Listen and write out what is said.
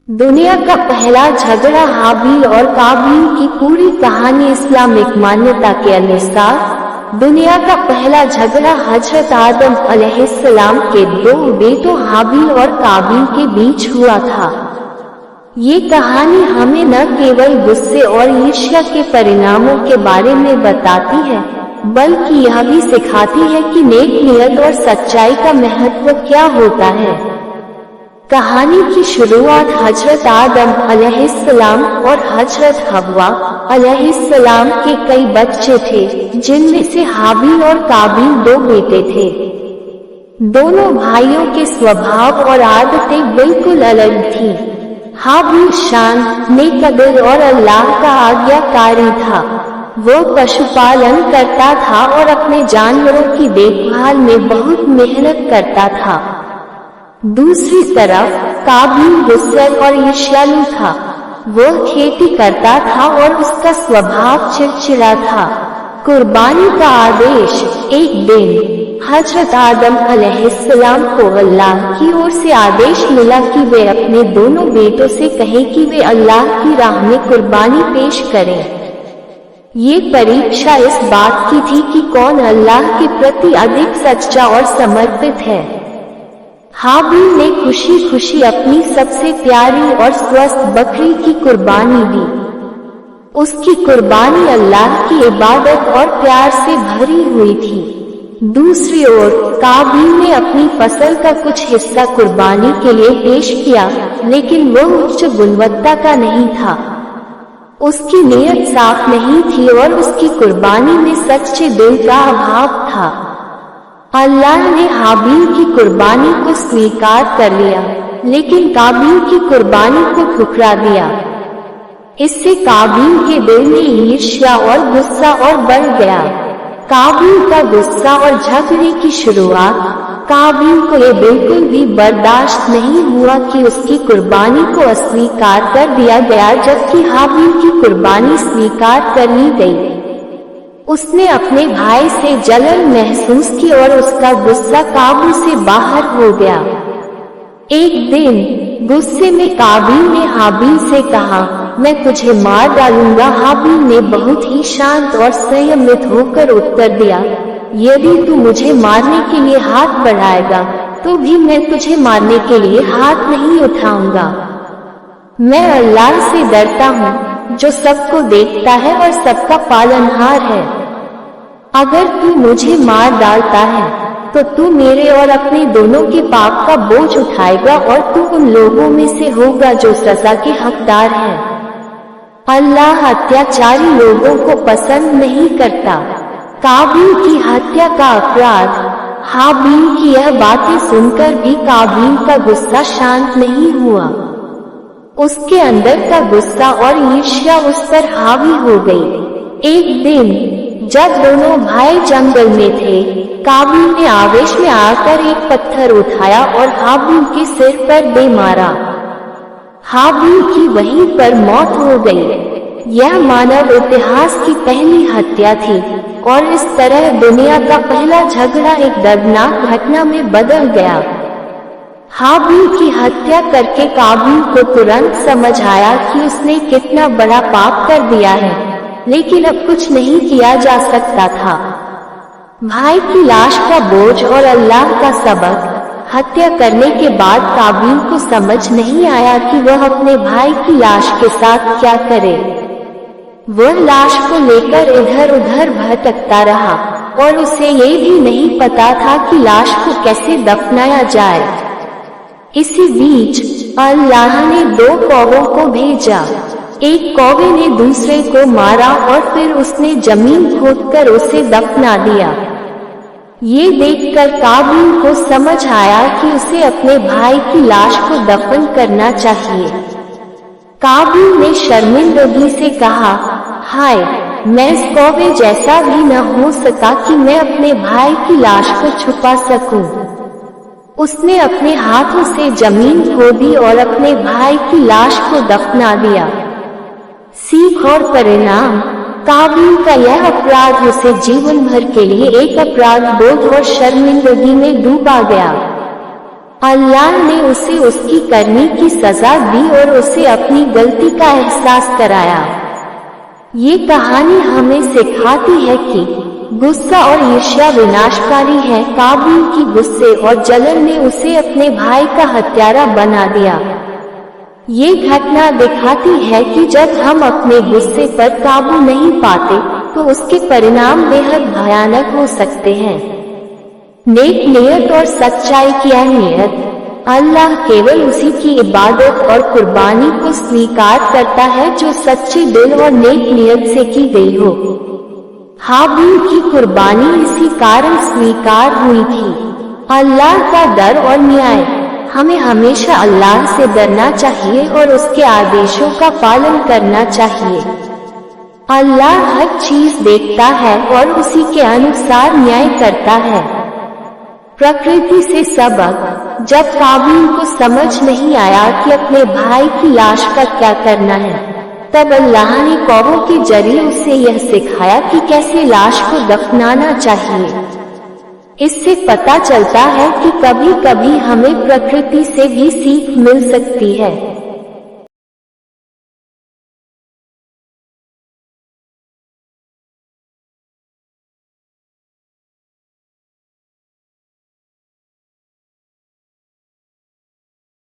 दुनिया का पहला झगड़ा हाबिल और काबिल की पूरी कहानी इस्लामिक मान्यता के अनुसार दुनिया का पहला झगड़ा हजरत आदम अलैहिस्सलाम के दो बेटों हाबिल और काबिल के बीच हुआ था। ये कहानी हमें न केवल गुस्से और ईर्ष्या के परिणामों के बारे में बताती है, बल्कि यह भी सिखाती है कि नेक नियत और सच्चाई का महत्व क्या होता है। कहानी की शुरुआत हजरत आदम अलैहिस्सलाम और हजरत हव्वा अलैहिस्सलाम के कई बच्चे थे, जिनमें से हाबिल और काबिल दो बेटे थे। दोनों भाइयों के स्वभाव और आदतें बिल्कुल अलग थी। हाबिल शांत, नेकदिल और अल्लाह का आज्ञाकारी था। वो पशुपालन करता था और अपने जानवरों की देखभाल में बहुत मेहनत करता था। दूसरी तरफ काबिल गुस्सैल और ईर्ष्यालु था। वो खेती करता था और उसका स्वभाव चिड़चिड़ा था। कुर्बानी का आदेश। एक दिन हजरत आदम अलैहिस्सलाम को अल्लाह की ओर से आदेश मिला कि वे अपने दोनों बेटों से कहें कि वे अल्लाह की राह में कुर्बानी पेश करें। ये परीक्षा इस बात की थी कि कौन अल्लाह के प्रति अधिक सच्चा और समर्पित है। हाबिल ने खुशी खुशी अपनी सबसे प्यारी और स्वस्थ बकरी की कुर्बानी दी। उसकी कुर्बानी अल्लाह की इबादत और प्यार से भरी हुई थी। दूसरी ओर काबिल ने अपनी फसल का कुछ हिस्सा कुर्बानी के लिए पेश किया, लेकिन वह उच्च गुणवत्ता का नहीं था। उसकी नीयत साफ नहीं थी और उसकी कुर्बानी में सच्चे दिल का अभाव था। अल्लाह ने हाबिल की कुर्बानी को स्वीकार कर लिया, लेकिन काबिल की कुर्बानी को ठुकरा दिया। इससे काबिल के दिल में ईर्ष्या और गुस्सा और बढ़ गया। काबिल का गुस्सा और झगड़े की शुरुआत। काबिल को ये बिल्कुल भी बर्दाश्त नहीं हुआ कि उसकी कुर्बानी को अस्वीकार कर दिया गया, जबकि हाबिल की कुर्बानी स्वीकार कर ली गई। उसने अपने भाई से जलन महसूस की और उसका गुस्सा काबू से बाहर हो गया। एक दिन गुस्से में काबिल ने हाबिल से कहा, मैं तुझे मार डालूंगा। हाबिल ने बहुत ही शांत और संयमित होकर उत्तर दिया, यदि तू मुझे मारने के लिए हाथ बढ़ाएगा तो भी मैं तुझे मारने के लिए हाथ नहीं उठाऊंगा। मैं अल्लाह से डरता हूँ, जो सबको देखता है और सबका पालनहार है। अगर तू मुझे मार डालता है तो तू मेरे और अपने दोनों के पाप का बोझ उठाएगा और तू उन लोगों में से होगा जो सजा के हकदार हैं। अल्लाह अत्याचारी लोगों को पसंद नहीं करता। काबिल की हत्या का अपराध। हाबिल की यह बातें सुनकर भी काबिल का गुस्सा शांत नहीं हुआ। उसके अंदर का गुस्सा और ईर्ष्या उस पर हावी हो गई। एक दिन जब दोनों भाई जंगल में थे, काबिल ने आवेश में आकर एक पत्थर उठाया और हाबिल के सिर पर दे मारा। हाबिल की वहीं पर मौत हो गई। यह मानव इतिहास की पहली हत्या थी और इस तरह दुनिया का पहला झगड़ा एक दर्दनाक घटना में बदल गया। हाबिल की हत्या करके काबिल को तुरंत समझ आया कि उसने कितना बड़ा पाप कर दिया है, लेकिन अब कुछ नहीं किया जा सकता था। भाई की लाश का बोझ और अल्लाह का सबक। हत्या करने के बाद काबिल को समझ नहीं आया कि वह अपने भाई की लाश के साथ क्या करे। वह लाश को लेकर इधर उधर भटकता रहा और उसे ये भी नहीं पता था कि लाश को कैसे दफनाया जाए। इसी बीच अल्लाह ने दो कौवों को भेजा। एक कौवे ने दूसरे को मारा और फिर उसने जमीन खोदकर उसे दफना दिया। ये देखकर काबिल को समझ आया कि उसे अपने भाई की लाश को दफन करना चाहिए। काबिल ने शर्मिंदगी से कहा, हाय, मैं इस कौवे जैसा भी न हो सका कि मैं अपने भाई की लाश को छुपा सकूं। उसने अपने हाथों से जमीन खोदी और अपने भाई की लाश को दफना दिया। सीख और परिणाम। काबिल का यह अपराध उसे जीवन भर के लिए एक अपराध बोध और शर्मिंदगी में डूबा गया। अल्लाह ने उसे उसकी करने की सजा दी और उसे अपनी गलती का एहसास कराया। ये कहानी हमें सिखाती है कि गुस्सा और ईर्ष्या विनाशकारी है। काबिल की गुस्से और जलन ने उसे अपने भाई का हत्यारा बना दिया। ये घटना दिखाती है कि जब हम अपने गुस्से पर काबू नहीं पाते तो उसके परिणाम बेहद भयानक हो सकते हैं। नेक नियत और सच्चाई की अहमियत। अल्लाह केवल उसी की इबादत और कुर्बानी को स्वीकार करता है जो सच्चे दिल और नेक नियत से की गई हो। हाबिल की कुर्बानी इसी कारण स्वीकार हुई थी। अल्लाह का डर और न्याय। हमें हमेशा अल्लाह से डरना चाहिए और उसके आदेशों का पालन करना चाहिए। अल्लाह हर चीज देखता है और उसी के अनुसार न्याय करता है। प्रकृति से सबक। जब काबिल को समझ नहीं आया कि अपने भाई की लाश का क्या करना है, तब अल्लाह ने कौवों के जरिए उसे यह सिखाया कि कैसे लाश को दफनाना चाहिए। इससे पता चलता है कि कभी कभी हमें प्रकृति से भी सीख मिल सकती है।